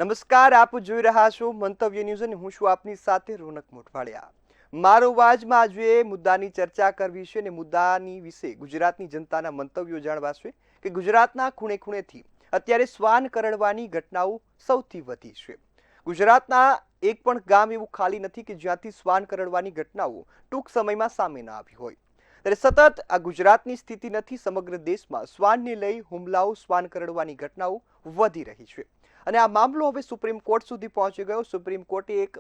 નમસ્કાર, આપ જોઈ રહ્યા છો મંતવ્ય ન્યૂઝ અને હું છું આપની સાથે રોનક મોટવાડિયા। મારો અવાજમાં આજે મુદ્દાની ચર્ચા કરવી છે અને મુદ્દાની વિશે ગુજરાતની જનતાના મંતવ્યો જાણવા છે કે ગુજરાતના ખૂણે ખૂણેથી અત્યારે શ્વાન કરડવાની ઘટનાઓ સૌથી વધી છે। ગુજરાતના એક પણ ગામ એવું ખાલી નથી કે જ્યાંથી શ્વાન કરડવાની ઘટનાઓ ટૂંક સમયમાં સામે ન આવી હોય। ત્યારે સતત આ ગુજરાતની સ્થિતિ નથી, સમગ્ર દેશમાં શ્વાનને લઈ હુમલાઓ, શ્વાન કરડવાની ઘટનાઓ વધી રહી છે અને આ મામલો હવે સુપ્રીમ કોર્ટ સુધી પહોંચી ગયો। સુપ્રીમ કોર્ટે એક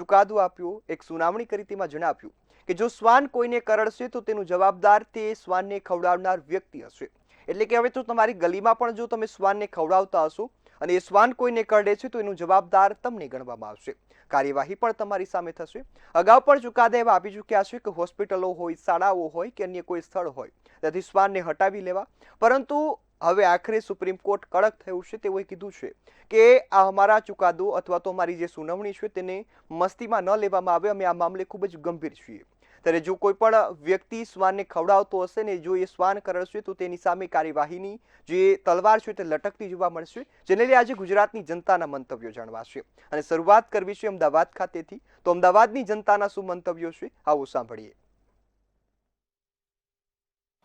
ચુકાદો આપ્યો, એક સુનાવણી કરી, તેમાં જણાવ્યું કે જો શ્વાન કોઈને કરડશે તો તેનું જવાબદાર તે શ્વાનને ખવડાવનાર વ્યક્તિ હશે। એટલે કે હવે તો તમારી ગલીમાં પણ જો તમે શ્વાનને ખવડાવતા હશો અને એ શ્વાન કોઈને કરડે છે તો એનું જવાબદાર તમને ગણવામાં આવશે, કાર્યવાહી પણ તમારી સામે થશે। અગાઉ પણ ચુકાદા એવા આપી ચૂક્યા છે કે હોસ્પિટલો હોય, શાળાઓ હોય કે અન્ય કોઈ સ્થળ હોય ત્યાંથી શ્વાનને હટાવી લેવા, પરંતુ હવે આખરે સુપ્રીમ કોર્ટ કડક થયું છે। તેઓએ કીધું છે કે આ અમારા ચુકાદો અથવા તો અમારી જે સુનાવણી છે તેને મસ્તીમાં ન લેવામાં આવે, અમે આ મામલે ખૂબ જ ગંભીર છીએ। ત્યારે જો કોઈ પણ વ્યક્તિ શ્વાનને ખવડાવતો હશે ને જો એ શ્વાન કરડશે તો તેની સામે કાર્યવાહીની જે તલવાર છે તે લટકતી જોવા મળશે, જેને લઈ આજે ગુજરાતની જનતાના મંતવ્યો જાણવા છે અને શરૂઆત કરવી છે અમદાવાદ ખાતેથી। તો અમદાવાદની જનતાના શું મંતવ્યો છે આવો સાંભળીએ।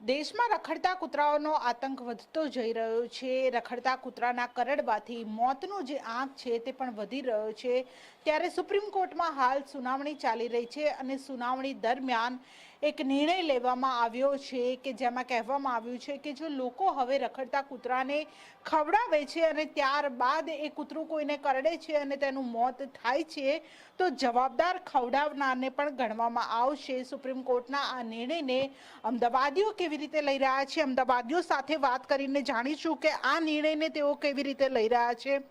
દેશમાં રખડતા કૂતરાઓનો આતંક વધતો જઈ રહ્યો છે। રખડતા કૂતરાના કરડવાથી મોતનો જે આંક છે તે પણ વધી રહ્યો છે। ત્યારે સુપ્રીમ કોર્ટમાં હાલ સુનાવણી ચાલી રહી છે અને સુનાવણી દરમિયાન એક નિર્ણય લેવામાં આવ્યો છે કે જેમાં કહેવામાં આવ્યું છે કે જો લોકો હવે રખડતા કૂતરાને ખવડાવે છે અને ત્યારબાદ એ કૂતરું કોઈને કરડે છે અને તેનું મોત થાય છે તો જવાબદાર ખવડાવનારને પણ ગણવામાં આવશે। સુપ્રીમ કોર્ટના આ નિર્ણયને અમદાવાદીઓ કેવી રીતે લઈ રહ્યા છે, અમદાવાદીઓ સાથે વાત કરીને જાણીશું કે આ નિર્ણયને તેઓ કેવી રીતે લઈ રહ્યા છે।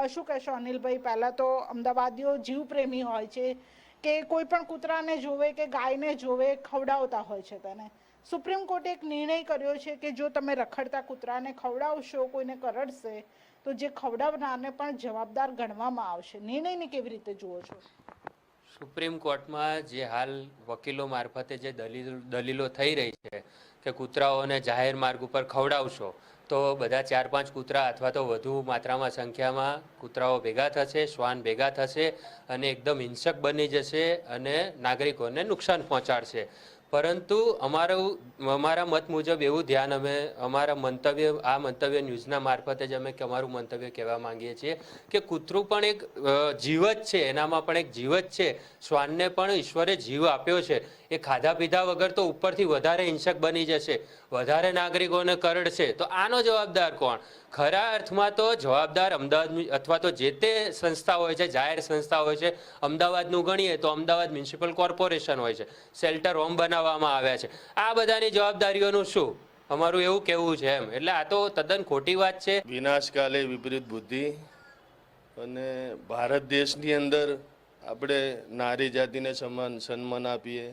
શું કહેશો અનિલભાઈ? પહેલા તો અમદાવાદીઓ જીવ પ્રેમી હોય છે કે કોઈ પણ કૂતરાને જોવે કે ગાયને જોવે ખવડાવતા હોય છે તેને। સુપ્રીમ કોર્ટે એક નિર્ણય કર્યો છે કે જો તમે રખડતા કૂતરાને ખવડાવશો, કોઈને કરડશે તો જે ખવડાવનારને પણ જવાબદાર ગણવામાં આવશે। નિર્ણયને કેવી રીતે જુઓ છો? સુપ્રીમ કોર્ટમાં જે હાલ વકીલો મારફતે જે દલીલો થઈ રહી છે કે કૂતરાઓને જાહેર માર્ગ ઉપર ખવડાવશો તો બધા 4-5 કૂતરા અથવા તો વધુ માત્રામાં સંખ્યામાં કૂતરાઓ ભેગા થશે, શ્વાન ભેગા થશે અને એકદમ હિંસક બની જશે અને નાગરિકોને નુકસાન પહોંચાડશે। પરંતુ અમારા મત મુજબ એવું ધ્યાન અમે અમારા મંતવ્ય ન્યૂઝના મારફતે જ અમે અમારું મંતવ્ય કહેવા માંગીએ છીએ કે કૂતરું પણ એક જીવ જ છે, એનામાં પણ એક જીવ જ છે। શ્વાનને પણ ઈશ્વરે જીવ આપ્યો છે, એ ખાધા પીધા વગર તો ઉપરથી વધારે હિંસક બની જશે, વધારે નાગરિકોને કરડશે, તો આનો જવાબદાર કોણ? ખરા અર્થમાં તો જવાબદાર અમદાવાદ અથવા તો જે તે સંસ્થા હોય છે, જાહેર સંસ્થા હોય છે। અમદાવાદનું ગણીએ તો અમદાવાદ મ્યુનિસિપલ કોર્પોરેશન હોય છે, શેલ્ટર હોમ બનાવવામાં આવ્યા છે, આ બધાની જવાબદારીઓનું શું? અમારું એવું કહેવું છે એમ। એટલે આ તો તદ્દન ખોટી વાત છે। વિનાશકાલે વિપરીત બુદ્ધિ અને ભારત દેશની અંદર આપણે નારી જાતિને સન્માન આપીએ,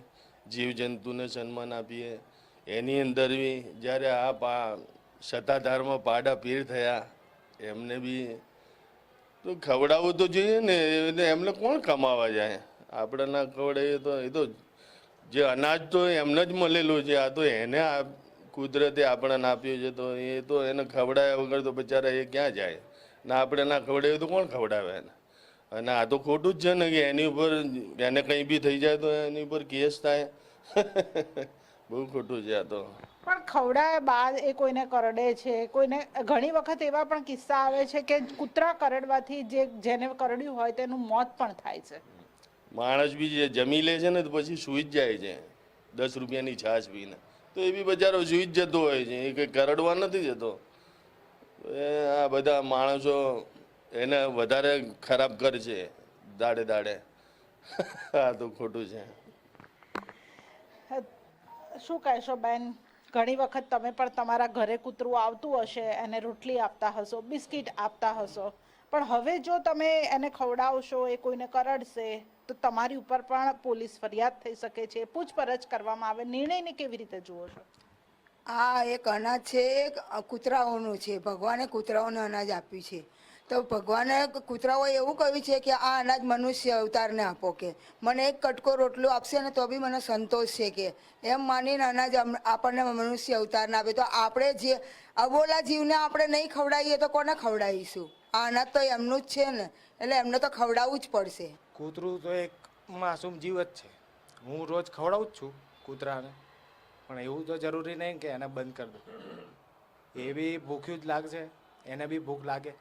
જીવજંતુને સન્માન આપીએ, એની અંદર બી જ્યારે આ સત્તાધારમાં પાડા પીર થયા એમને બી તો ખવડાવવું તો જોઈએ ને, એમને કોણ કમાવા જાય? આપણે ના ખવડાવીએ તો એ તો જે અનાજ તો એમને જ મળેલું છે, આ તો એને કુદરતે આપણને આપ્યું છે તો એ તો એને ખવડાવ્યા વગર તો બિચારા એ ક્યાં જાય? ના આપણે ના ખવડાવીએ તો કોણ ખવડાવે એને? અને આ તો ખોટું જ છે ને કે એની ઉપર એને કંઈ બી થઈ જાય તો એની ઉપર કેસ થાય। બહુ ખોટું છે આ તો। પણ ખવડાવ્યા બાદ એ કોઈને કરડે છે, કોઈને ઘણી વખત એવા પણ કિસ્સા આવે છે કે કૂતરા કરડવાથી જેને કરડ્યું હોય તેનું મોત પણ થાય છે। માણસ બી જે જમી લે છે ને તો પછી સૂઈ જ જાય છે 10 રૂપિયાની છાશ પીને, તો એ બી બચારો સૂઈ જ જતો હોય છે, એ કંઈ કરડવા નથી જતો। આ બધા માણસો એને વધારે ખરાબ કરશે દાડે દાડે। આ તો ખોટું છે। શું કહેશો બેન? ઘણી વખત તમે પણ તમારા ઘરે કૂતરું આવતું હશે, એને રોટલી આપતા હશો, બિસ્કિટ આપતા હશો, પણ હવે જો તમે એને ખવડાવશો, એ કોઈને કરડશે તો તમારી ઉપર પણ પોલીસ ફરિયાદ થઈ શકે છે, પૂછપરછ કરવામાં આવે। નિર્ણયને કેવી રીતે જુઓ છો? આ એક અનાજ છે, એક કૂતરાઓનું છે। ભગવાને કૂતરાઓને અનાજ આપ્યું છે તો ભગવાને કૂતરાઓએ એવું કહ્યું છે કે આ અનાજ મનુષ્ય અવતારને આપો, કે મને એક કટકો રોટલો આપશે ને તો બી મને સંતોષ છે, કે એમ માનીને અનાજ આપણને મનુષ્ય અવતારને આપે। તો આપણે જે અબોલા જીવને આપણે નહીં ખવડાવીએ તો કોને ખવડાવીશું? આ અનાજ તો એમનું જ છે ને, એટલે એમને તો ખવડાવવું જ પડશે. કૂતરું તો એક માસૂમ જીવ જ છે. હું રોજ ખવડાવું જ છું કૂતરાને, પણ એવું તો જરૂરી નહીં કે એને બંધ કરી દઉં. એ બી ભૂખ્યું જ લાગશે, એને બી ભૂખ લાગે.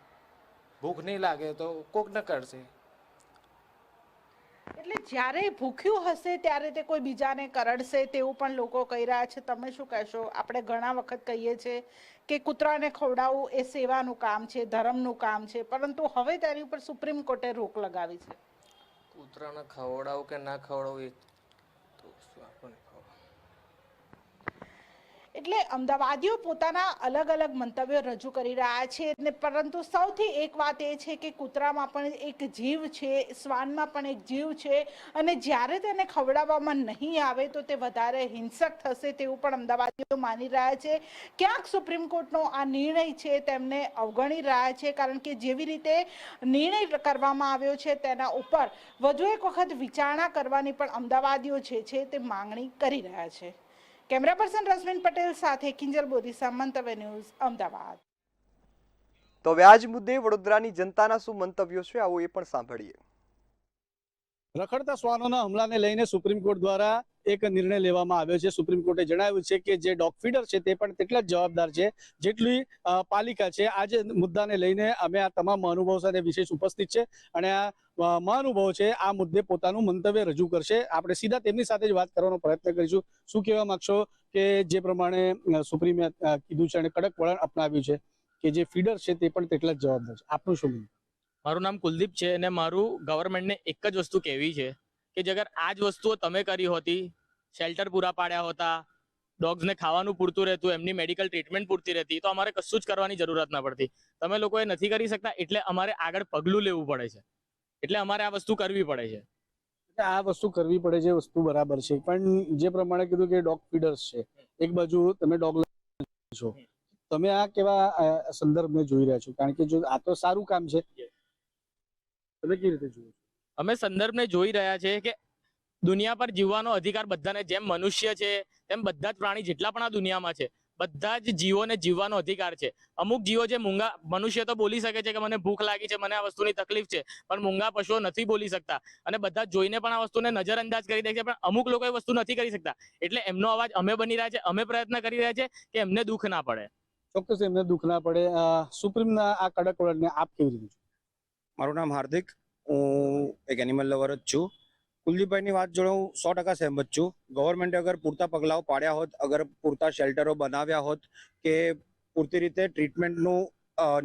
ભૂખ નહીં લાગે તો કોક ન કરશે. એટલે જ્યારે ભૂખ્યું હશે ત્યારે તે કોઈ બીજાને કરડશે તેવું પણ લોકો કહી રહ્યા છે. તમે શું કહેશો? આપણે ઘણા વખત કહીએ છીએ કે કૂતરાને ખવડાવવું એ સેવાનું કામ છે, ધર્મનું કામ છે, પરંતુ હવે તેની ઉપર સુપ્રીમ કોર્ટે રોક લગાવી છે. કૂતરાને ખવડાવું કે ના ખવડાવું એ તો શું આપણને ખબર. એટલે અમદાવાદીઓ પોતાના અલગ અલગ મંતવ્યો રજૂ કરી રહ્યા છે, ને પરંતુ સૌથી એક વાત એ છે કે કૂતરામાં પણ એક જીવ છે, શ્વાનમાં પણ એક જીવ છે, અને જ્યારે તેને ખવડાવવામાં નહીં આવે તો તે વધારે હિંસક થશે તેવું પણ અમદાવાદીઓ માની રહ્યા છે. ક્યાંક સુપ્રીમ કોર્ટનો આ નિર્ણય છે તેમને અવગણી રહ્યા છે, કારણ કે જેવી રીતે નિર્ણય કરવામાં આવ્યો છે તેના ઉપર વધુ એક વખત વિચારણા કરવાની પણ અમદાવાદીઓ છે તે માંગણી કરી રહ્યા છે. કેમેરા પર્સન રશ્મિન પટેલ સાથે કિંજલ બોરીસા, મંતવ્ય ન્યૂઝ, અમદાવાદ. તો હવે આ જ મુદ્દે વડોદરાની જનતાના શું મંતવ્યો છે, આવો એ પણ સાંભળીએ. રખડતા શ્વાનોના હુમલાને લઈને સુપ્રીમ કોર્ટ દ્વારા એક નિર્ણય લેવામાં આવ્યો છે. સુપ્રીમ કોર્ટે જણાવ્યું છે કે જે ડોગ ફીડર છે તે પણ તેટલા જ જવાબદાર છે જેટલી પાલિકા છે. આ જે મુદ્દાને લઈને અમે આ તમામ મહાનુભાવો સાથે વિશેષ ઉપસ્થિત છે અને આ મહાનુભાવો છે આ મુદ્દે પોતાનું મંતવ્ય રજૂ કરશે. આપણે સીધા તેમની સાથે જ વાત કરવાનો પ્રયત્ન કરીશું. શું કહેવા માંગશો કે જે પ્રમાણે સુપ્રીમે કીધું છે અને કડક વલણ અપનાવ્યું છે કે જે ફીડર છે તે પણ તેટલા જ જવાબદાર છે? આપનું શું માનવું? મારું નામ કુલદીપ છે અને મારું ગવર્મેન્ટને એક જ વસ્તુ કહેવી છે કે જે અગર આ જ વસ્તુઓ તમે કરી હોતી, શેલ્ટર પૂરા પાડ્યા હોતા, ડોગ્સને ખાવાનું પૂરતું રહેતું, એમની મેડિકલ ટ્રીટમેન્ટ પૂરતી રહેતી, તો અમારે કશું જ કરવાની જરૂરત ના પડતી. તમે લોકો એ નથી કરી શકતા એટલે અમારે આગળ પગલું લેવું પડે છે, એટલે અમારે આ વસ્તુ કરવી પડે છે. આ વસ્તુ કરવી પડે છે, વસ્તુ બરાબર છે, પણ જે પ્રમાણે કીધું કે ડોગ ફીડર્સ છે, એક બાજુ તમે ડોગ છો, તમે આ કેવા સંદર્ભને જોઈ રહ્યા છો? કારણ કે જો આ તો સારું કામ છે, તમે કેવી રીતે જુઓ છો? અમે સંદર્ભને જોઈ રહ્યા છે કે દુનિયા પર જીવવાનો અધિકાર બધાને, જેમ મનુષ્ય છે તેમ બધા જ પ્રાણી જેટલા પણ આ દુનિયામાં છે બધા જ જીવોને જીવવાનો અધિકાર છે. અમુક જીવો જે મૂંગા, મનુષ્ય તો બોલી શકે છે કે મને ભૂખ લાગી છે, મને આ વસ્તુની તકલીફ છે, પણ મૂંગા પશુઓ નથી બોલી શકતા અને બધા જોઈને પણ આ વસ્તુને નજરઅંદાજ કરી દે છે, પણ અમુક લોકો એ વસ્તુ નથી કરી શકતા. એટલે એમનો અવાજ અમે બની રહ્યા છે, અમે પ્રયત્ન કરી રહ્યા છે કે એમને દુઃખ ના પડે. ચોક્કસ એમને દુઃખ ના પડે. સુપ્રીમના આ કડક વલણને આપ કેવી રીતે જુઓ? મારું નામ હાર્દિક, હું એક એનિમલ લવર જ છું. કુલદીપભાઈની વાત જોડે હું 100% સહેમત છું. ગવર્મેન્ટે અગર પૂરતા પગલાઓ પાડ્યા હોત, અગર પૂરતા શેલ્ટરો બનાવ્યા હોત કે પૂરતી રીતે ટ્રીટમેન્ટનું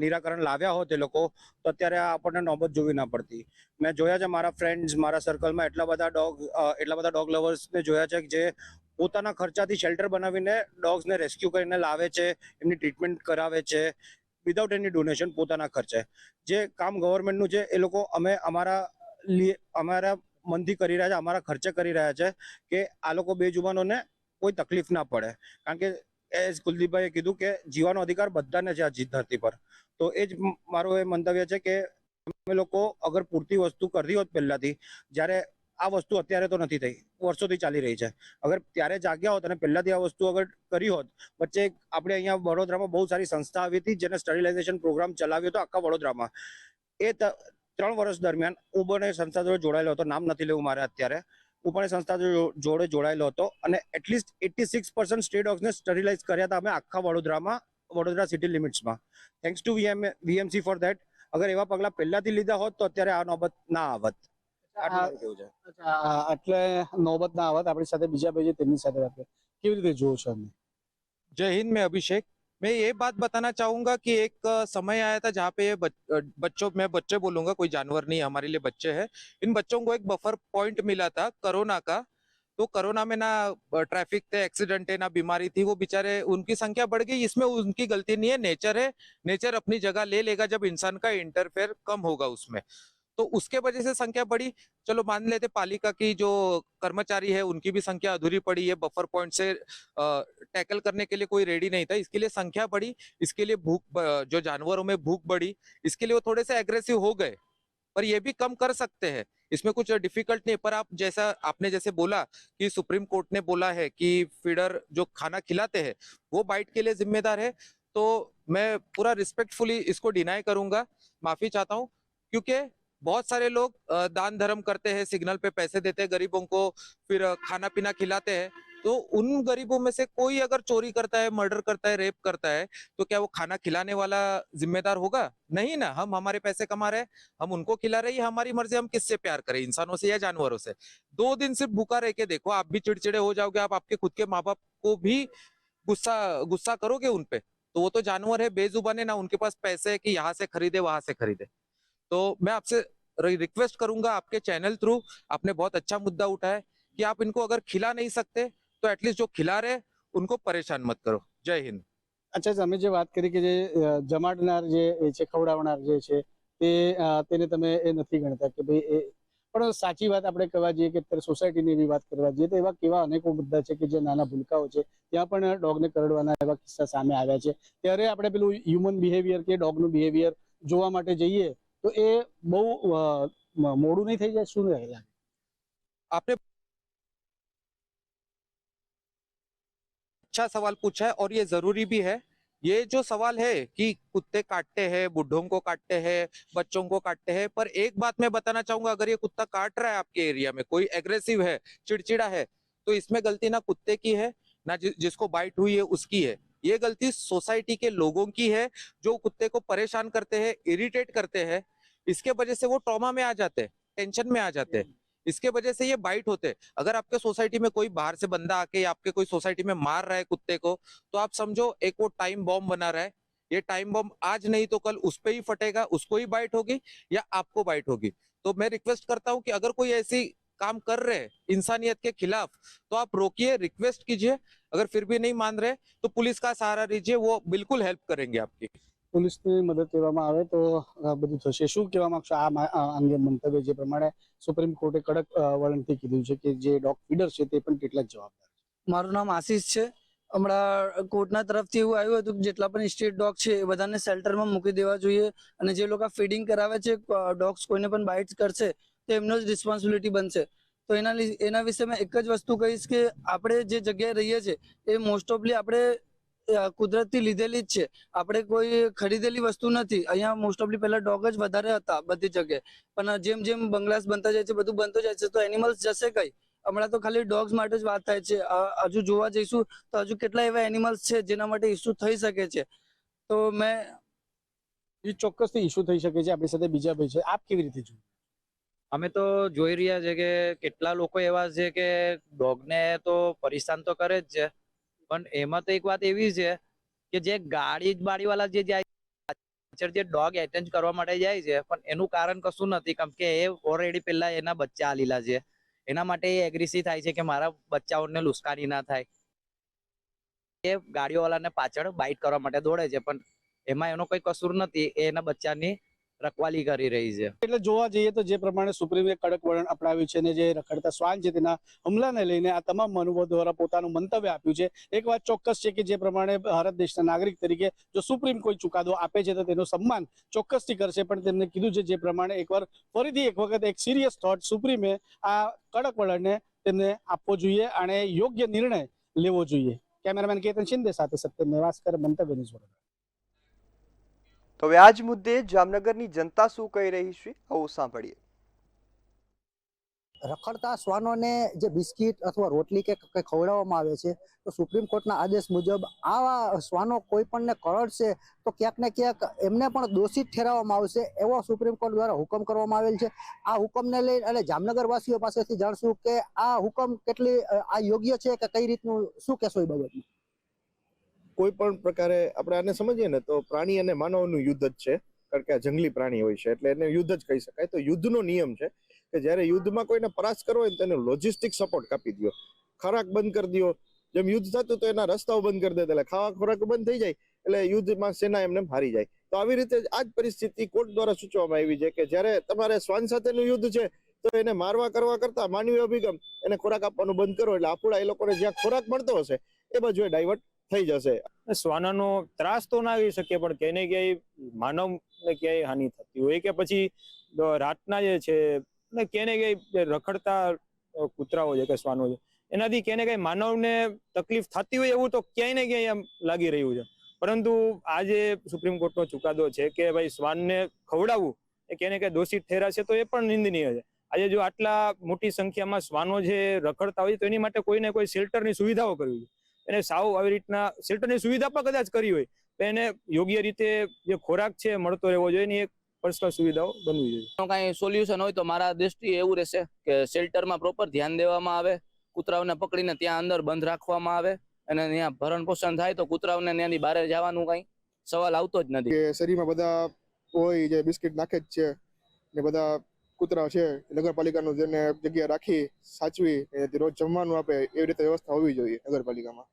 નિરાકરણ લાવ્યા હોત એ લોકો, તો અત્યારે આપણને નોબત જોવી ના પડતી. મેં જોયા છે મારા ફ્રેન્ડ્સ, મારા સર્કલમાં એટલા બધા ડોગ લવર્સને જોયા છે જે પોતાના ખર્ચાથી શેલ્ટર બનાવીને ડોગ્સને રેસ્ક્યુ કરીને લાવે છે, એમની ટ્રીટમેન્ટ કરાવે છે વિધાઉટ એની ડોનેશન, પોતાના ખર્ચે. જે કામ ગવર્મેન્ટનું છે એ લોકો અમે અમારા મનથી કરી રહ્યા છે, અમારા ખર્ચે કરી રહ્યા છે કે આ લોકો બેજુબાનોને કોઈ તકલીફ ના પડે. કારણ કે એઝ કુલદીપભાઈએ કીધું કે જીવાનો અધિકાર બધાને છે આ ધરતી પર. તો એ જ મારું એ મંતવ્ય છે કે અમે લોકો અગર પૂરતી વસ્તુ કરતી હોત પહેલાથી, જ્યારે આ વસ્તુ અત્યારે તો નથી થઈ, વર્ષોથી ચાલી રહી છે, અગર ત્યારે જાગ્યા હોત અને પહેલાથી આ વસ્તુ અગર કરી હોત. વચ્ચે આપણે અહીંયા વડોદરામાં બહુ સારી સંસ્થા આવી હતી જેને સ્ટરીલાઇઝેશન પ્રોગ્રામ ચલાવ્યો હતો આખા વડોદરામાં. એ 3 વર્ષ દરમિયાન હું પણ એ સંસ્થા જોડે જોડાયેલો હતો, નામ નથી લેવું મારે અત્યારે. હું પણ એ સંસ્થા જોડે જોડાયેલો હતો અને એટલીસ્ટ 86% સ્ટ્રે ડોગ્સને સ્ટરીલાઇઝ કર્યા હતા અમે આખા વડોદરામાં, વડોદરા સિટી લિમિટ્સમાં. Thanks to VMC for that. અગર એવા પગલા પહેલાથી લીધા હોત તો અત્યારે આ નોબત ના આવત. એટલે નોબત ના આવત. આપણી સાથે બીજા ભાઈ તેમની સાથે વાત કરીએ. કેવી રીતે જુઓ છો? जय हिंद, मैं अभिषेक। मैं ये बात बताना चाहूंगा कि एक समय आया था जहाँ पे मैं बच्चे बोलूंगा, कोई जानवर नहीं, हमारे लिए बच्चे हैं। इन बच्चों को एक बफर पॉइंट मिला था कोरोना का। तो कोरोना में ना ट्रैफिक थे, एक्सीडेंट है, ना बीमारी थी, वो बेचारे उनकी संख्या बढ़ गई। इसमें उनकी गलती नहीं है, नेचर है, नेचर अपनी जगह ले लेगा जब इंसान का इंटरफेयर कम होगा उसमें। तो उसके वजह से संख्या बढ़ी। चलो मान लेते पालिका की जो कर्मचारी है उनकी भी संख्या अधूरी पड़ी है, बफर पॉइंट से टैकल करने के लिए कोई रेडी नहीं था, इसके लिए संख्या बढ़ी, इसके लिए जो जानवरों में भूख बढ़ी, इसके लिए वो थोड़े से एग्रेसिव हो गए। पर ये भी कम कर सकते हैं, इसमें कुछ डिफिकल्ट नहीं। पर आपने जैसे बोला कि सुप्रीम कोर्ट ने बोला है कि फीडर जो खाना खिलाते हैं वो बाइट के लिए जिम्मेदार है, तो मैं पूरा रिस्पेक्टफुली इसको डिनाई करूंगा, माफी चाहता हूँ, क्योंकि बहुत सारे लोग दान धर्म करते हैं, सिग्नल पे पैसे देते हैं गरीबों को, फिर खाना पीना खिलाते हैं। तो उन गरीबों में से कोई अगर चोरी करता है, मर्डर करता है, रेप करता है, तो क्या वो खाना खिलाने वाला जिम्मेदार होगा? नहीं ना। हम हमारे पैसे कमा रहे हैं, हम उनको खिला रहे हैं, ये हमारी मर्जी। हम किससे प्यार करें, इंसानों से या जानवरों से? 2 दिन सिर्फ भूखा रह के देखो, आप भी चिड़चिड़े हो जाओगे। आप आपके खुद के माँ बाप को भी गुस्सा गुस्सा करोगे उन पे, तो वो तो जानवर है, बेजुबान है ना, उनके पास पैसे है कि यहाँ से खरीदे वहां से खरीदे। तो मैं आपसे रिक्वेस्ट करूंगा आपके चैनल थ्रू, आपने बहुत अच्छा मुद्दा उठाया कि आप इनको अगर खिला नहीं सकते तो एटलीस्ट जो खिला रहे उनको परेशान मत करो। जय हिंद। अच्छा, તમે જે વાત કરી કે જે જમાડનાર જે છે, ખવડાવનાર જે છે તેને તમે એ નથી ગણતા કે ભાઈ એ, પણ સાચી વાત આપણે કહેવા જઈએ કે અત્યારે સોસાયટીની એવી વાત કરવા જઈએ તો એવા કેવા અનેકો મુદ્દા છે કે જે નાના ભૂલકાઓ છે ત્યાં પણ ડોગને કરડવાના એવા કિસ્સા સામે આવ્યા છે। ત્યારે આપણે પેલું હ્યુમન બિહેવિયર કે ડોગનું બિહેવિયર જોવા માટે જઈએ તો એ બહુ મોડું નહીં થઈ જાય? શું લાગે? आपने अच्छा सवाल पूछा है और ये जरूरी भी है। ये जो सवाल है कि कुत्ते काटते हैं, बुढ़ों को काटते हैं, बच्चों को काटते हैं, पर एक बात मैं बताना चाहूंगा, अगर ये कुत्ता काट रहा है आपके एरिया में, कोई एग्रेसिव है, चिड़चिड़ा है, तो इसमें गलती ना कुत्ते की है ना जिसको बाइट हुई है उसकी है। ये गलती सोसाइटी के लोगों की है जो कुत्ते को परेशान करते हैं, इरिटेट करते हैं। इसके वजह से वो ट्रॉमा में आ जाते हैं, टेंशन में आ जाते हैं, इसके वजह से ये बाइट होते हैं। अगर आपके सोसाइटी में कोई बाहर से बंदा आके आपके कोई सोसाइटी में मार रहा है कुत्ते को, तो आप समझो एक वो टाइम बॉम्ब बना रहा है। ये टाइम बॉम्ब आज नहीं तो कल उस पे ही फटेगा, उसको ही बाइट होगी या आपको बाइट होगी। तो मैं रिक्वेस्ट करता हूं कि अगर कोई ऐसी काम कर रहे हैं इंसानियत के खिलाफ, तो आप रोकिए, रिक्वेस्ट कीजिए। अगर फिर भी नहीं मान रहे तो पुलिस का सहारा लीजिए, वो बिल्कुल हेल्प करेंगे आपकी। પોલીસની મદદ લેવામાં આવે તો બધું થશે। શું કહેવા માંગશો આ અંગે મંતવ્ય જે પ્રમાણે સુપ્રીમ કોર્ટે કડક વલણથી કીધું છે કે જે ડોગ ફીડર છે તે પણ કેટલા જવાબદાર છે? મારું નામ આશીષ છે। હમણાં કોર્ટના તરફથી એવું આવ્યું હતું કે જેટલા પણ સ્ટ્રીટ ડોગ છે એ બધાને શેલ્ટરમાં મૂકી દેવા જોઈએ, અને જે લોકો ફીડિંગ કરાવે છે ડોગ્સ કોઈને પણ બાઇટ કરશે તો એમનો જ રિસ્પોન્સિબિલિટી બનશે। તો એના વિશે મેં એક જ વસ્તુ કહીશ કે આપણે જે જગ્યાએ રહીએ છીએ એ મોસ્ટ ઓફલી આપણે કુદરતથી લીધેલી જ છે, આપણે કોઈ ખરીદેલી વસ્તુ નથી। અહીંયા મોસ્ટ ઓફલી પહેલા ડોગ જ વધારે હતા બધી જગ્યાએ, પણ જેમ જેમ બંગલાસ બનતા જાય છે, બધું બનતું જાય છે, તો એનિમલ્સ જશે કઈ? હમણાં તો ખાલી ડોગ્સ માટે જ વાત થાય છે, હજુ જોવા જઈશું તો હજુ કેટલા એવા એનિમલ્સ છે જેના માટે ઇસ્યુ થઈ શકે છે। તો મેં એ ચોક્કસથી ઇસ્યુ થઈ શકે છે। આપણી સાથે બીજા ભાઈ છે, આપ કેવી રીતે જુઓ? અમે તો જોઈ રહ્યા છે કે કેટલા લોકો એવા છે કે ડોગને તો પરેશાન તો કરે જ છે, પણ એમાં તો એક વાત એવી છે કે જે ગાડીવાળા જે જાય પાછળ જે ડોગ એટેન્ડ કરવા માટે જાય છે, પણ એનું કારણ કશું નથી, કેમ કે એ ઓલરેડી પહેલા એના બચ્ચા આલેલા છે, એના માટે એ એગ્રેસિવ થાય છે કે મારા બચ્ચાઓને નુકસાની ના થાય, એ ગાડીવાળાને પાછળ બાઇટ કરવા માટે દોડે છે, પણ એમાં એનો કોઈ કસૂર નથી, એ એના બચ્ચાની રખવાલી કરી રહી છે। એટલે જોવા જઈએ તો જે પ્રમાણે સુપ્રીમે કડક વલણ અપનાવ્યું છે અને જે રખડતા શ્વાન છે તેના હુમલાને લઈને આ તમામ મહાનુભાવો દ્વારા પોતાનું મંતવ્ય આપ્યું છે। એક વાત ચોક્કસ છે કે જે પ્રમાણે ભારત દેશના નાગરિક તરીકે જો સુપ્રીમ કોઈ ચુકાદો આપે છે તો તેનું સન્માન ચોક્કસથી કરશે, પણ તેમને કીધું છે જે પ્રમાણે એકવાર ફરીથી એક વખત એક સિરિયસ થોટ સુપ્રીમે આ કડક વલણને તેમને આપવો જોઈએ અને યોગ્ય નિર્ણય લેવો જોઈએ। કેમેરામેન કેતન શિંદે સાથે સત્યમ નેવાસકર, મંતવ્ય ન્યૂઝ વડોદરા। તો હવે આ જ મુદ્દે જામનગરની જનતા શું કહી રહી છે, આવો સાંભળીએ। રખડતા શ્વાનોને જે બિસ્કિટ અથવા રોટલી કે ખવડાવવામાં આવે છે, તો સુપ્રીમ કોર્ટના આદેશ મુજબ આવા શ્વાનો કોઈ પણને કરડશે તો ક્યાંક ને ક્યાંક એમને પણ દોષિત ઠેરવવામાં આવશે, એવો સુપ્રીમ કોર્ટ દ્વારા હુકમ કરવામાં આવેલ છે। આ હુકમને લઈ અને જામનગર વાસીઓ પાસેથી જાણશું કે આ હુકમ કેટલી આ યોગ્ય છે કે કઈ રીતનું, શું કહેશો એ બાબતમાં? કોઈ પણ પ્રકારે આપણે આને સમજીએ ને તો પ્રાણી અને માનવનું યુદ્ધ જ છે, કારણ કે આ જંગલી પ્રાણી હોય છે એટલે એને યુદ્ધ જ કહી શકાય। તો યુદ્ધનો નિયમ છે કે જ્યારે યુદ્ધમાં કોઈને પરાસ્ત કરવો હોય તો તેને લોજિસ્ટિક સપોર્ટ કાપી દો, ખોરાક બંધ કરી દો। જેમ યુદ્ધ થતું તો એના રસ્તાઓ બંધ કરી દેતા, એટલે ખાવા ખોરાક બંધ થઈ જાય એટલે યુદ્ધમાં સેના એમને હારી જાય। તો આવી રીતે આ જ પરિસ્થિતિ કોર્ટ દ્વારા સૂચવવામાં આવી છે કે જ્યારે તમારે શ્વાન સાથેનું યુદ્ધ છે તો એને મારવા કરવા કરતા માનવીય અભિગમ, એને ખોરાક આપવાનું બંધ કરો એટલે આપણા એ લોકોને જ્યાં ખોરાક મળતો હશે એ બાજુ ડાયવર્ટ થઈ જશે। શ્વાનોનો ત્રાસ તો ના આવી શકે, પણ ક્યાંય ને ક્યાંય માનવને ક્યાંય હાનિ થતી હોય કે પછી રાતના જે છે ને ક્યાંય ને ક્યાંય રખડતા કૂતરાઓ છે કે શ્વાનો છે એનાથી ક્યાંય ને ક્યાંય માનવને તકલીફ થતી હોય એવું તો ક્યાંય ને ક્યાંય એમ લાગી રહ્યું છે। પરંતુ આ જે સુપ્રીમ કોર્ટનો ચુકાદો છે કે ભાઈ શ્વાનને ખવડાવવું એ કેને કે દોષિત ઠેરાશે તો એ પણ નિંદનીય છે. આજે જો આટલા મોટી સંખ્યામાં શ્વાનો જે રખડતા હોય તો એની માટે કોઈને કોઈ શેલ્ટરની સુવિધાઓ કરવી જોઈએ. એને સાવ આવી રીતના શેલ્ટરની સુવિધા પણ કદાચ કરી હોય તો એને યોગ્ય રીતે જે ખોરાક છે મળતો રહેવો જોઈએ, એની એક પર્સનલ સુવિધાઓ બનવી જોઈએ. કાંઈ સોલ્યુશન હોય તો મારા દ્રષ્ટિએ એવું રહેશે કે શેલ્ટરમાં પ્રોપર ધ્યાન દેવામાં આવે, કૂતરાઓને પકડીને ત્યાં અંદર બંધ રાખવામાં આવે અને ત્યાં ભરણ પોષણ થાય તો કૂતરાઓને ત્યાંની બહાર જવાનું કઈ સવાલ આવતો જ નથી. શેરીમાં બધા હોય જે બિસ્કિટ નાખે જ છે ને બધા કૂતરા છે નગરપાલિકાનું જેને જગ્યા રાખી સાચવી એનાથી રોજ જમવાનું આપે એવી રીતે વ્યવસ્થા હોવી જોઈએ નગરપાલિકામાં.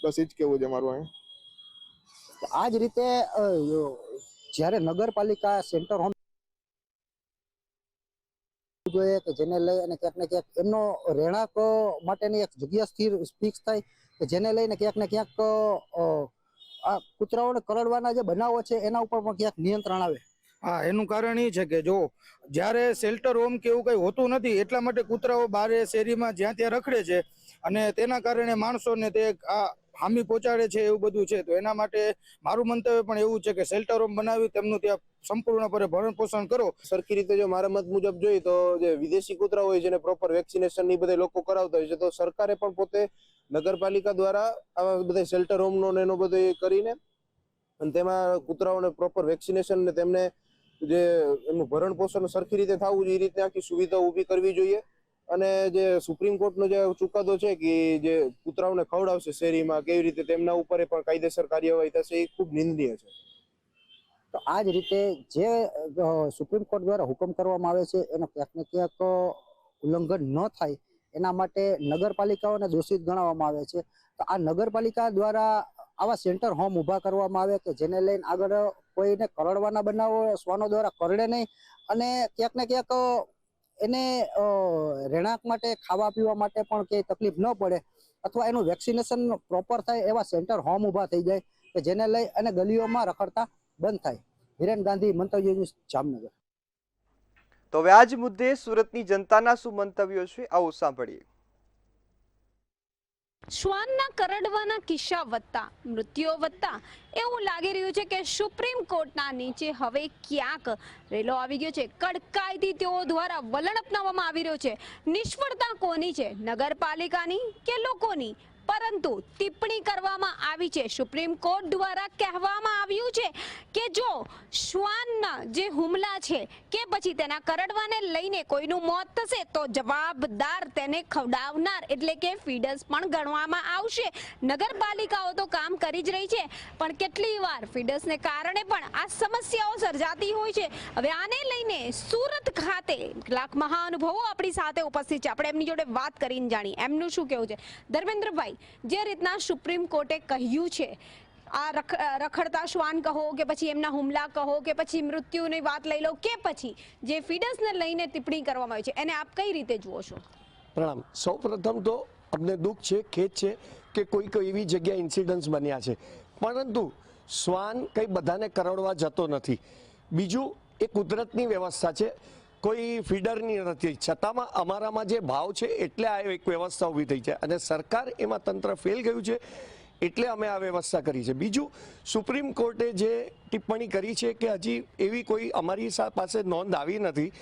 બસ એ જ કેવું છે મારું. અહીં આ જ રીતે જ્યારે નગરપાલિકા સેન્ટર હોમ જોઈએ કે જેને લઈ અને ક્યાંક ને ક્યાંક એમનો રહેણાંક માટેની એક જગ્યા સ્થિર ફિક્સ થાય કે જેને લઈને ક્યાંક ને ક્યાંક આ કૂતરાઓને કરડવાના જે બનાવો છે એના ઉપર પણ ક્યાંક નિયંત્રણ આવે. હા, એનું કારણ એ છે કે જો જ્યારે શેલ્ટર હોમ કે એવું કંઈ હોતું નથી એટલા માટે કૂતરાઓ બારે શેરીમાં જ્યાં ત્યાં રખડે છે અને તેના કારણે માણસોને તે આ હામી પહોંચાડે છે એવું બધું છે. તો એના માટે મારું મંતવ્ય પણ એવું છે કે શેલ્ટર હોમ બનાવી તેમનું ત્યાં સંપૂર્ણપણે ભરણ પોષણ કરો. સરખી રીતે જો મારા મત મુજબ જોઈએ તો જે વિદેશી કૂતરા હોય જેને પ્રોપર વેક્સિનેશન ની બધા લોકો કરાવતા હોય છે તો સરકારે પણ પોતે નગરપાલિકા દ્વારા આવા બધા શેલ્ટર હોમનો ને એનો બધો એ કરીને અને તેમાં કૂતરાઓને પ્રોપર વેક્સિનેશન ને તેમને જે એમનું ભરણ પોષણ સરખી રીતે થવું જોઈએ એ રીતે આખી સુવિધાઓ ઊભી કરવી જોઈએ. અને જે સુપ્રીમ કોર્ટનો જે ચુકાદો છે કે જે કૂતરાઓને ખવડાવશે શેરીમાં કેવી રીતે તેમના ઉપર પણ કાયદેસર કાર્યવાહી થશે એ ખૂબ નિંદનીય છે. તો આ જ રીતે જે સુપ્રીમ કોર્ટ દ્વારા હુકમ કરવામાં આવે છે એનો ક્યાંક ને ક્યાંક ઉલ્લંઘન ન થાય એના માટે નગરપાલિકાઓને દોષિત ગણાવવામાં આવે છે. તો આ નગરપાલિકા દ્વારા આવા સેન્ટર હોમ ઊભા કરવામાં આવે કે જેને લઈને આગળ કોઈને કરડવાના બનાવો શ્વાનો દ્વારા કરડે નહીં અને ક્યાંક ને ક્યાંક એને રહેણાંક માટે ખાવા પીવા માટે પણ ક્યાંય તકલીફ ન પડે અથવા એનું વેક્સિનેશન પ્રોપર થાય એવા સેન્ટર હોમ ઊભા થઈ જાય કે જેને લઈ અને ગલીઓમાં રખડતા બંધ થાય. હિરેન ગાંધી, મંતવ્ય ન્યૂઝ, જામનગર. તો હવે આ જ મુદ્દે સુરતની જનતાના શું મંતવ્યો છે આવો સાંભળીએ. શ્વાનના કરડવાના કિસ્સા વધતા, મૃત્યુઓ વધતા એવું લાગી રહ્યું છે કે સુપ્રીમ કોર્ટના નીચે હવે ક્યાંક રેલો આવી ગયો છે. કડકાઈથી તેઓ દ્વારા વલણ અપનાવવામાં આવી રહ્યો છે. નિષ્ફળતા કોની છે, નગરપાલિકાની કે લોકોની? પરંતુ ટિપ્પણી કરવામાં આવી છે. સુપ્રીમ કોર્ટ દ્વારા કહેવામાં આવ્યું છે કે જો શ્વાનના જે હુમલા છે કે પછી તેના કરડવાને લઈને કોઈનું મોત થશે તો જવાબદાર તેને ખવડાવનાર એટલે કે ફીડર્સ પણ ગણવામાં આવશે. નગરપાલિકાઓ તો કામ કરી જ રહી છે પણ કેટલી વાર ફીડર્સને કારણે પણ આ સમસ્યાઓ સર્જાતી હોય છે. હવે આને લઈને સુરત ખાતે કેટલાક મહાનુભાવો આપણી સાથે ઉપસ્થિત છે. આપણે એમની જોડે વાત કરીને જાણીએ એમનું શું કહેવું છે. ધર્મેન્દ્રભાઈ, જે રીતના સુપ્રીમ કોર્ટે કહ્યું છે આ રખડતા શ્વાન કહો કે પછી એમના હુમલા કહો કે પછી મૃત્યુની વાત લઈ લો કે પછી જે ફીડર્સને લઈને ટિપ્પણી કરવામાં આવી છે એને આપ કઈ રીતે જુઓ છો? પ્રણામ. સૌપ્રથમ તો અમને દુઃખ છે, ખેદ છે કે કોઈ એવી જગ્યાએ ઇન્સિડન્ટ્સ બન્યા છે, પરંતુ શ્વાન કંઈ બધાને કરડવા જતો નથી. બીજું એ કુદરતની વ્યવસ્થા છે, કોઈ ફીડરની નથી. છતાંમાં અમારામાં જે ભાવ છે એટલે આ એક વ્યવસ્થા ઊભી થઈ છે અને સરકાર એમાં તંત્ર ફેલ ગયું છે એટલે અમે આ વ્યવસ્થા કરી છે. બીજું, સુપ્રીમ કોર્ટે જે ટિપ્પણી કરી છે કે હજી એવી કોઈ અમારી પાસે નોંધ આવી નથી,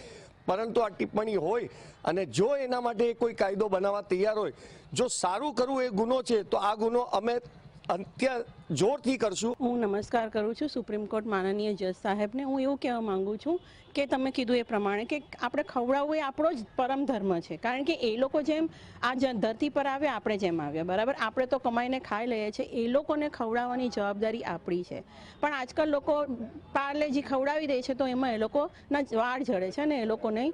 પરંતુ આ ટિપ્પણી હોય અને જો એના માટે કોઈ કાયદો બનાવવા તૈયાર હોય, જો સારું કરવું એ ગુનો છે તો આ ગુનો અમે અત્યારે જોરથી કરશું. હું નમસ્કાર કરું છું સુપ્રીમ કોર્ટ માનનીય જજ સાહેબને. હું એવું કહેવા માંગુ છું કે તમે કીધું એ પ્રમાણે કે આપણે ખવડાવવું એ આપણો જ પરમ ધર્મ છે. કારણ કે એ લોકો જેમ આ ધરતી પર આવ્યા આપણે જેમ આવ્યા, બરાબર? આપણે તો કમાઈને ખાઈ લઈએ છીએ, એ લોકોને ખવડાવવાની જવાબદારી આપણી છે. પણ આજકાલ લોકો પાર્લેજી ખવડાવી દે છે તો એમાં એ લોકોના વાળ ઝડે છે અને એ લોકોને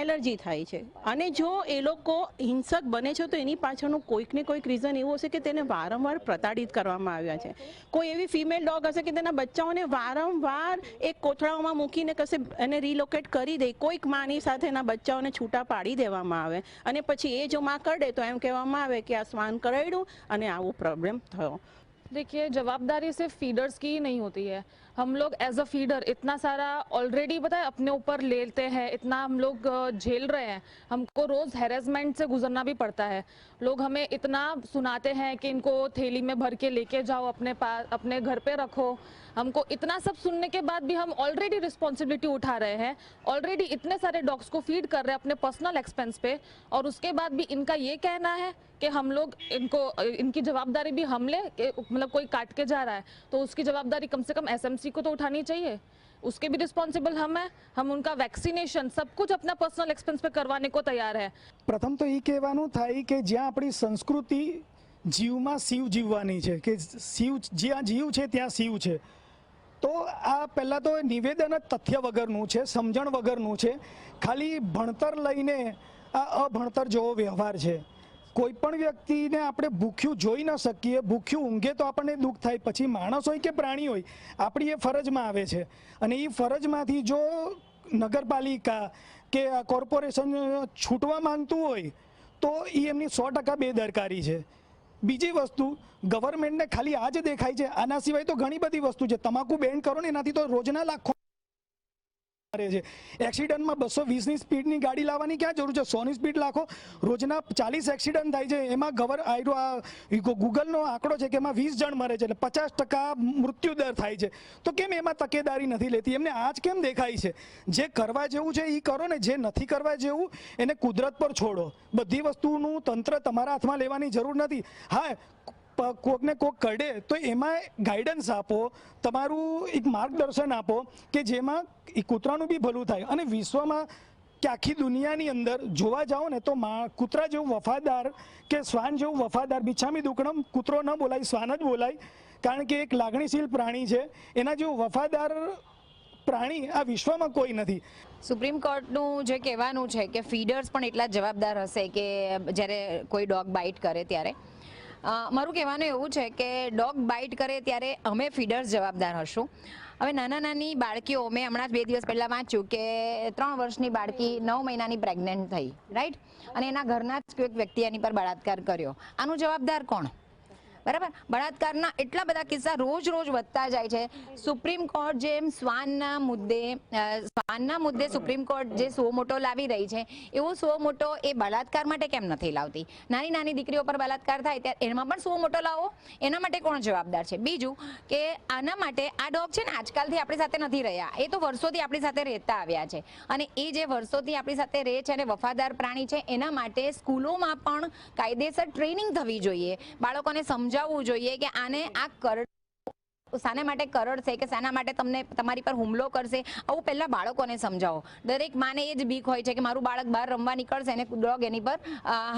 એલર્જી થાય છે. અને જો એ લોકો હિંસક બને છે તો એની પાછળનું કોઈક ને કોઈક રીઝન એવું હશે કે તેને વારંવાર પ્રતાડિત કરવામાં આવ્યા છે. કોઈ એવી ફિમેલ ડોગ હશે કે તેના બચ્ચાઓને વારંવાર એક કોથળાઓમાં મૂકીને કશે એને રિલોકેટ કરી દે, કોઈક માની સાથે એના બચ્ચાઓને છૂટા પાડી દેવામાં આવે અને પછી એ જો માં કરડે તો એમ કહેવામાં આવે કે આ શ્વાન કરડ્યું અને આવો પ્રોબ્લેમ થયો. देखिए, जवाबदारी सिर्फ फीडर्स की ही नहीं होती है, हम लोग एज अ फीडर इतना सारा ऑलरेडी पता है अपने ऊपर लेते हैं, इतना हम लोग झेल रहे हैं, हमको रोज हैरेसमेंट से गुजरना भी पड़ता है। लोग हमें इतना सुनाते हैं कि इनको थैली में भर के लेके जाओ, अपने पास अपने घर पे रखो। हमको इतना सब सुनने के बाद भी हम ऑलरेडी रिस्पॉन्सिबिलिटी उठा रहे हैं, ऑलरेडी इतने सारे डॉग्स को फीड कर रहे हैं अपने पर्सनल एक्सपेंस पे, और उसके बाद भी इनका ये कहना है कि हम लोग इनकी जवाबदारी भी हम ले, मतलब कोई काट के जा रहा है तो उसकी जवाबदारी कम से कम एसएमसी को तो उठानी चाहिए, उसके भी रिस्पॉन्सिबल हम हैं। हम उनका वैक्सीनेशन सब कुछ अपना पर्सनल एक्सपेंस पे करवाने को तैयार है। પ્રથમ તો એ કહેવાનું થાય કે જ્યાં આપણી સંસ્કૃતિ જીવમાં શિવ જીવવાની છે, કે શિવ જ્યાં જીવ છે ત્યાં શિવ છે, તો આ પહેલાં તો નિવેદન જ તથ્ય વગરનું છે, સમજણ વગરનું છે, ખાલી ભણતર લઈને આ અભણતર જેવો વ્યવહાર છે। કોઈ પણ વ્યક્તિને આપણે ભૂખ્યું જોઈ ન શકીએ, ભૂખ્યું ઊંઘે તો આપણને દુઃખ થાય, પછી માણસ હોય કે પ્રાણી હોય આપણી એ ફરજમાં આવે છે, અને એ ફરજમાંથી જો નગરપાલિકા કે કોર્પોરેશન છૂટવા માંગતું હોય તો એ એમની 100% બેદરકારી છે। બીજી વસ્તુ, ગવર્મેન્ટને ખાલી આ જ દેખાય છે, આના સિવાય તો ઘણી બધી વસ્તુ છે। તમાકુ બેન કરો ને એનાથી તો રોજના લાખો મરે છે। એક્સિડન્ટમાં 220ની સ્પીડની ગાડી લાવવાની ક્યાં જરૂર છે? 100ની સ્પીડ લાખો, રોજના 40 એક્સિડન્ટ થાય છે, એમાં ગૂગલનો આંકડો છે કે એમાં 20 જણ મરે છે, એટલે 50% મૃત્યુ દર થાય છે। તો કેમ એમાં તકેદારી નથી લેતી? એમને આજ કેમ દેખાય છે? જે કરવા જેવું છે એ કરો ને, જે નથી કરવા જેવું એને કુદરત પર છોડો। બધી વસ્તુનું તંત્ર તમારા હાથમાં લેવાની જરૂર નથી। હા, કોકને કોક કરડે તો એમાં ગાઈડન્સ આપો, તમારું એક માર્ગદર્શન આપો કે જેમાં એ કૂતરાનું બી ભલું થાય। અને વિશ્વમાં કે આખી દુનિયાની અંદર જોવા જાઓ ને તો કૂતરા જેવું વફાદાર કે શ્વાન જેવું વફાદાર, બિચ્છામી દુકડમ, કૂતરો ન બોલાય શ્વાન જ બોલાય, કારણ કે એક લાગણીશીલ પ્રાણી છે, એના જેવું વફાદાર પ્રાણી આ વિશ્વમાં કોઈ નથી। સુપ્રીમ કોર્ટનું જે કહેવાનું છે કે ફીડર્સ પણ એટલા જવાબદાર હશે કે જ્યારે કોઈ ડોગ બાઇટ કરે ત્યારે। મારું કહેવાનું એવું છે કે ડોગ બાઇટ કરે ત્યારે અમે ફીડર્સ જવાબદાર હશું। હવે નાના નાની બાળકીઓ, મેં હમણાં જ 2 દિવસ પહેલાં વાંચ્યું કે 3 વર્ષની બાળકી 9 મહિનાની પ્રેગ્નન્ટ થઈ, રાઈટ, અને એના ઘરના જ કોઈક વ્યક્તિ એની પર બળાત્કાર કર્યો। આનું જવાબદાર કોણ? બરાબર, બળાત્કારના એટલા બધા કિસ્સા રોજ રોજ વધતા જાય છે। સુપ્રીમ કોર્ટ જેમ શ્વાનના મુદ્દે સુપ્રીમ કોર્ટ જે સો મોટો લાવી રહી છે, એવો સો મોટો એ બળાત્કાર માટે કેમ નથી લાવતી? નાની નાની દીકરીઓ પર બળાત્કાર થાય ત્યારે એમાં પણ સો મોટો લાવો, એના માટે કોણ જવાબદાર છે? બીજું કે આના માટે આ ડોગ છે ને આજકાલથી આપણી સાથે નથી રહ્યા, એ તો વર્ષોથી આપણી સાથે રહેતા આવ્યા છે, અને એ જે વર્ષોથી આપણી સાથે રહે છે અને વફાદાર પ્રાણી છે, એના માટે સ્કૂલોમાં પણ કાયદેસર ટ્રેનિંગ થવી જોઈએ। બાળકોને સમજાવવું જોઈએ કે આને આ કરડ શાના માટે કરડશે, કે શાના માટે તમારી પર હુમલો કરશે, આવું પહેલા બાળકોને સમજાવો। દરેક માને એ જ બીક હોય છે કે મારું બાળક બહાર રમવા નીકળશે અને ડોગ એની પર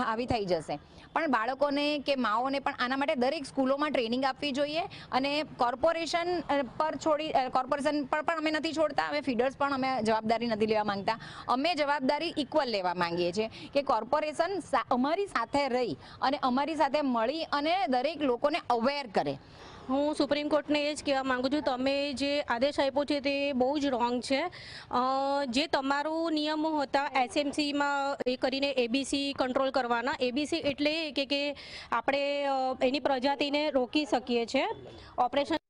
હાવી થઈ જશે, પણ બાળકોને કે માઓને પણ આના માટે દરેક સ્કૂલોમાં ટ્રેનિંગ આપવી જોઈએ। અને કોર્પોરેશન પર પણ અમે નથી છોડતા, અમે ફીડર્સ પણ અમે જવાબદારી નથી લેવા માંગતા। અમે જવાબદારી ઇક્વલ લેવા માંગીએ છીએ કે કોર્પોરેશન અમારી સાથે રહી અને અમારી સાથે મળી અને દરેક લોકોને અવેર કરે। હું સુપ્રીમ કોર્ટને એ જ કહેવા માગું છું, તમે જે આદેશ આપ્યો છે તે બહુ જ રોંગ છે। જે તમારું નિયમો હતા એસએમસીમાં એ કરીને એબીસી કંટ્રોલ કરવાના, એબીસી એટલે કે આપણે એની પ્રજાતિને રોકી શકીએ છીએ ઓપરેશન,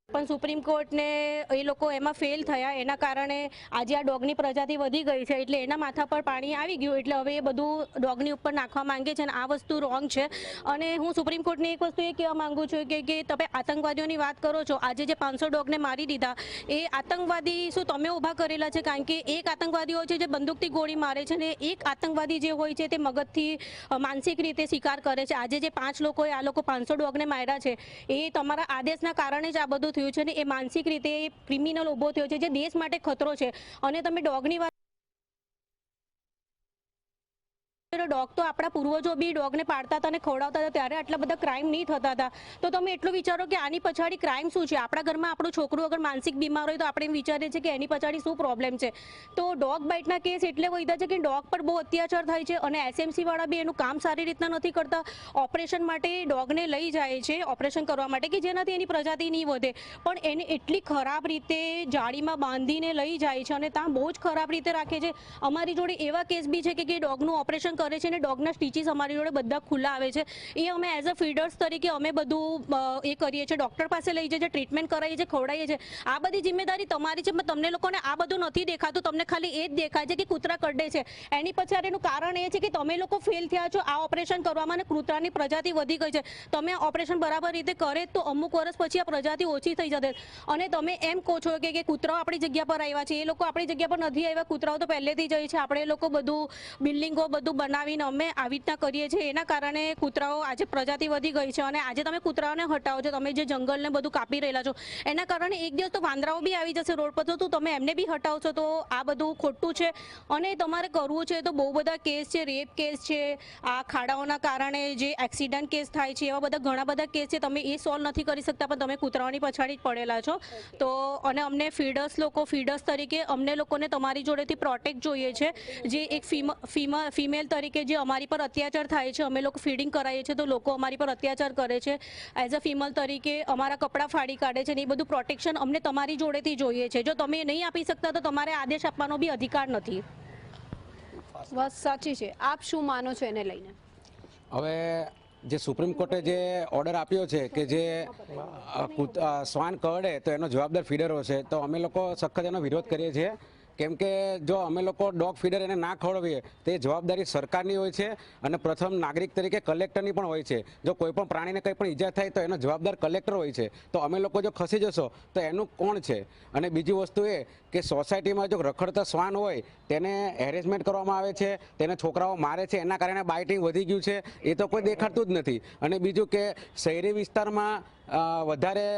પણ સુપ્રીમ કોર્ટને એ લોકો એમાં ફેલ થયા, એના કારણે આજે આ ડોગની પ્રજાતિ વધી ગઈ છે, એટલે એના માથા પર પાણી આવી ગયું, એટલે હવે એ બધું ડોગની ઉપર નાખવા માંગે છે, અને આ વસ્તુ રોંગ છે। અને હું સુપ્રીમ કોર્ટને એક વસ્તુ એ કહેવા માંગુ છું કે તમે આતંકવાદીઓની વાત કરો છો, આજે જે 500 ડોગને મારી દીધા એ આતંકવાદી શું તમે ઊભા કરેલા છે? કારણ કે એક આતંકવાદી હોય છે જે બંદૂકથી ગોળી મારે છે, અને એક આતંકવાદી જે હોય છે તે મગજથી માનસિક રીતે શિકાર કરે છે। આજે જે 5 લોકોએ આ લોકો 500 ડોગને માર્યા છે, એ તમારા આદેશના કારણે જ આ બધું થયું છે, ને એ માનસિક રીતે ક્રિમિનલ ઉભો થયો છે જે દેશ માટે ખતરો છે। અને તમે ડોગની વાત, ડોગ તો આપણા પૂર્વજો બી ડોગને પાડતા હતા અને ખવડાવતા હતા, ત્યારે આટલા બધા ક્રાઇમ નહીં થતા હતા। તો તમે એટલું વિચારો કે આની પછાડી ક્રાઇમ શું છે? આપણા ઘરમાં આપણું છોકરું અગર માનસિક બીમાર હોય તો આપણે એમ વિચારીએ છીએ કે એની પછાડી શું પ્રોબ્લેમ છે। તો ડોગ બાઇટના કેસ એટલે વધ્યા છે કે ડોગ પર બહુ અત્યાચાર થાય છે, અને એસએમસી વાળા બી એનું કામ સારી રીતના નથી કરતા। ઓપરેશન માટે ડોગને લઈ જાય છે, ઓપરેશન કરવા માટે કે જેનાથી એની પ્રજાતિ નહીં વધે, પણ એને એટલી ખરાબ રીતે જાળીમાં બાંધીને લઈ જાય છે અને ત્યાં બહુ જ ખરાબ રીતે રાખે છે। અમારી જોડે એવા કેસ બી છે કે ડોગનું ઓપરેશન કરે છે અને ડોગના સ્ટીચીસ અમારી જોડે બધા ખુલ્લા આવે છે, એ અમે એઝ અ ફીડર્સ તરીકે અમે બધું એ કરીએ છીએ, ડૉક્ટર પાસે લઈ જઈએ છીએ, ટ્રીટમેન્ટ કરાવીએ છીએ, ખવડાવીએ છીએ. આ બધી જિમ્મેદારી તમારી છે. પણ તમને લોકોને આ બધું નથી દેખાતું, તમને ખાલી એ જ દેખાય છે કે કૂતરા કરડે છે. એની પછાડીનું કારણ એ છે કે તમે લોકો ફેલ થયા છો આ ઓપરેશન કરવામાં અને કૂતરાની પ્રજાતિ વધી ગઈ છે. તમે ઓપરેશન બરાબર રીતે કરે તો અમુક વર્ષ પછી આ પ્રજાતિ ઓછી થઈ જશે. અને તમે એમ કહો છો કે કૂતરાઓ આપણી જગ્યા પર આવ્યા છે, એ લોકો આપણી જગ્યા પર નથી આવ્યા. કૂતરાઓ તો પહેલેથી જ છે. આપણે લોકો બધું બિલ્ડિંગો બધું બનાવીને અમે આવી રીતના કરીએ છીએ. એના કારણે કૂતરાઓ આજે પ્રજાતિ વધી ગઈ છે. અને આજે તમે કૂતરાઓને હટાવો છો, તમે જે જંગલને બધું કાપી રહેલા છો, એના કારણે એક દિવસ તો વાંદરાઓ બી આવી જશે રોડ પર, તો તમે એમને બી હટાવો છો. તો આ બધું ખોટું છે. અને તમારે કરવું છે તો બહુ બધા કેસ છે, રેપ કેસ છે, આ ખાડાઓના કારણે જે એક્સિડન્ટ કેસ થાય છે, એવા બધા ઘણા બધા કેસ છે. તમે એ સોલ્વ નથી કરી શકતા, પણ તમે કૂતરાઓની પછાડી જ પડેલા છો. તો અને અમને ફીડર્સ તરીકે અમને લોકોને તમારી જોડેથી પ્રોટેક્ટ જોઈએ છે. જે એક ફિમેલ તરીકે જે અમારી પર અત્યાચાર થાય છે, અમે લોકો ફીડિંગ કરાવીએ છીએ તો લોકો અમારી પર અત્યાચાર કરે છે. એઝ અ ફિમેલ તરીકે અમારા કપડાં ફાડી કાઢે છે ને, એ બધું પ્રોટેક્શન અમને તમારી જોડેથી જોઈએ છે. જો તમે નહીં આપી શકતા તો તમારે આદેશ આપવાનો બી અધિકાર નથી. વાત સાચી છે. આપ શું માનો છો એને લઈને? હવે જે સુપ્રીમ કોર્ટે જે ઓર્ડર આપ્યો છે કે જે શ્વાન કરડે તો એનો જવાબદાર ફીડરો છે, તો અમે લોકો સખત એનો વિરોધ કરીએ છીએ. કેમ કે જો અમે લોકો ડોગ ફીડર એને ના ખવડાવીએ તે જવાબદારી સરકારની હોય છે અને પ્રથમ નાગરિક તરીકે કલેક્ટરની પણ હોય છે. જો કોઈ પણ પ્રાણીને કંઈ પણ ઈજા થાય તો એનો જવાબદાર કલેક્ટર હોય છે. તો અમે લોકો જો ખસી જશો તો એનું કોણ છે? અને બીજી વસ્તુ એ કે સોસાયટીમાં જો રખડતા શ્વાન હોય તેને હેરેસમેન્ટ કરવામાં આવે છે, તેને છોકરાઓ મારે છે, એના કારણે બાઇટિંગ વધી ગયું છે, એ તો કોઈ દેખાડતું જ નથી. અને બીજું કે શહેરી વિસ્તારમાં વધારે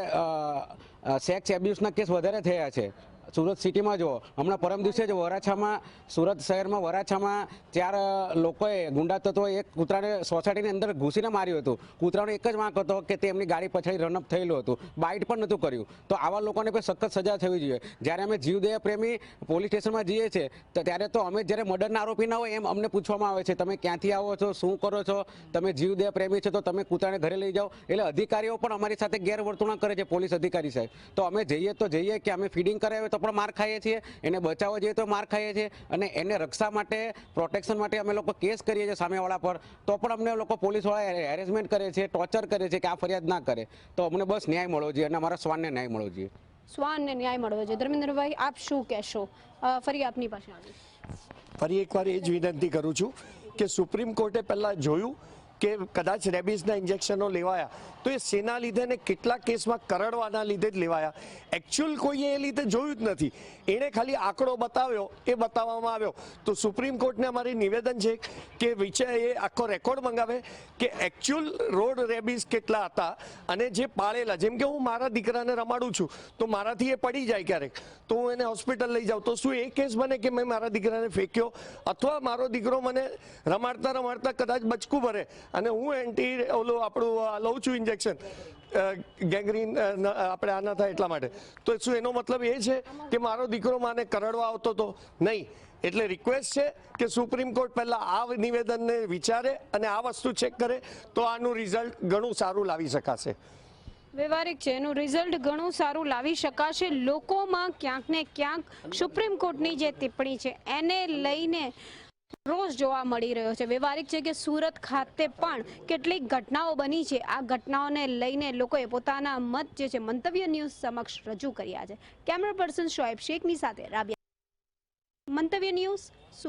સેક્સ એબ્યુઝના કેસ વધારે થયા છે. સુરત સિટીમાં જો હમણાં પરમ દિવસે જ વરાછામાં, સુરત શહેરમાં વરાછામાં 4 લોકોએ ગુંડા તત્વોએ એક કૂતરાને સોસાયટીની અંદર ઘૂસીને માર્યું હતું. કૂતરાનો એક જ વાંક હતો કે તે એમની ગાડી પછાડી રનઅપ થયેલું હતું, બાઇટ પણ નહોતું કર્યું. તો આવા લોકોને કોઈ સખત સજા થવી જોઈએ. જ્યારે અમે જીવદયા પ્રેમી પોલીસ સ્ટેશનમાં જઈએ છીએ તો ત્યારે તો અમે જ્યારે મર્ડરના આરોપી ના હોય એમ અમને પૂછવામાં આવે છે, તમે ક્યાંથી આવો છો, શું કરો છો, તમે જીવદયા પ્રેમી છો તો તમે કૂતરાને ઘરે લઈ જાઓ. એટલે અધિકારીઓ પણ અમારી સાથે ગેરવર્તણૂક કરે છે, પોલીસ અધિકારી સાહેબ. તો અમે જઈએ તો જઈએ કે અમે ફીડિંગ કરાવીએ તો પણ માર ખાઈએ છીએ, એને બચાવવા જઈએ તો માર ખાઈએ છીએ, અને એને રક્ષા માટે, પ્રોટેક્શન માટે અમે લોકો કેસ કરીએ છીએ સામેવાળા પર, તો પણ અમને લોકો પોલીસવાળા હેરેસમેન્ટ કરે છે, ટોર્ચર કરે છે કે આ ફરિયાદ ના કરે. તો અમને બસ ન્યાય મળવો જોઈએ અને અમારા શ્વાનને ન્યાય મળવો જોઈએ. શ્વાનને ન્યાય મળવો જોઈએ. ધર્મેન્દ્રભાઈ, આપ શું કહેશો? ફરી આપની પાસે આવીશ. ફરી એકવાર એ જ વિનંતી કરું છું કે સુપ્રીમ કોર્ટે પહેલાં જોયું કે કદાચ રેબિસના ઇન્જેક્શનો લેવાયા તો એ શેના લીધે ને કેટલા કેસમાં કરડવાના લીધે જ લેવાયા. એકચ્યુઅલ કોઈએ એ લીધે જોયું જ નથી. એણે ખાલી આંકડો બતાવ્યો, એ બતાવવામાં આવ્યો. તો સુપ્રીમ કોર્ટને અમારી નિવેદન છે કે એ આખો રેકોર્ડ મંગાવે કે એકચ્યુઅલ રોડ રેબિસ કેટલા હતા અને જે પાળેલા. જેમ કે હું મારા દીકરાને રમાડું છું તો મારાથી એ પડી જાય ક્યારેક, તો હું એને હોસ્પિટલ લઈ જાઉં, તો શું એ કેસ બને કે મેં મારા દીકરાને ફેંક્યો, અથવા મારો દીકરો મને રમાડતા રમાડતા કદાચ બચકું ભરે અને હું આપણું લઉં છું ઇન્જેક્શન ગેંગ્રીન આપણે આ ના થાય એટલા માટે, તો શું એનો મતલબ એ છે કે મારો દીકરો માને કરડવા આવતો હતો? નહીં. એટલે રિક્વેસ્ટ છે કે સુપ્રીમ કોર્ટ પહેલા આ નિવેદનને વિચારે અને આ વસ્તુ ચેક કરે તો આનું રિઝલ્ટ ઘણું સારું લાવી શકાશે. વ્યવહારિક છે, એનું રિઝલ્ટ ઘણું સારું લાવી શકાશે. લોકોમાં ક્યાંક ને ક્યાંક સુપ્રીમ કોર્ટની જે ટિપ્પણી છે એને લઈને રોષ જોવા મળી રહ્યો છે. વ્યવહારિક છે કે સુરત ખાતે પણ કેટલીક ઘટનાઓ બની છે. આ ઘટનાઓને લઈને લોકોએ પોતાના મત જે છે મંતવ્ય ન્યૂઝ સમક્ષ રજૂ કર્યા છે. કેમેરા પર્સન શોએબ શેખની સાથે રાબિયા, મંતવ્ય ન્યૂઝ, સુરત.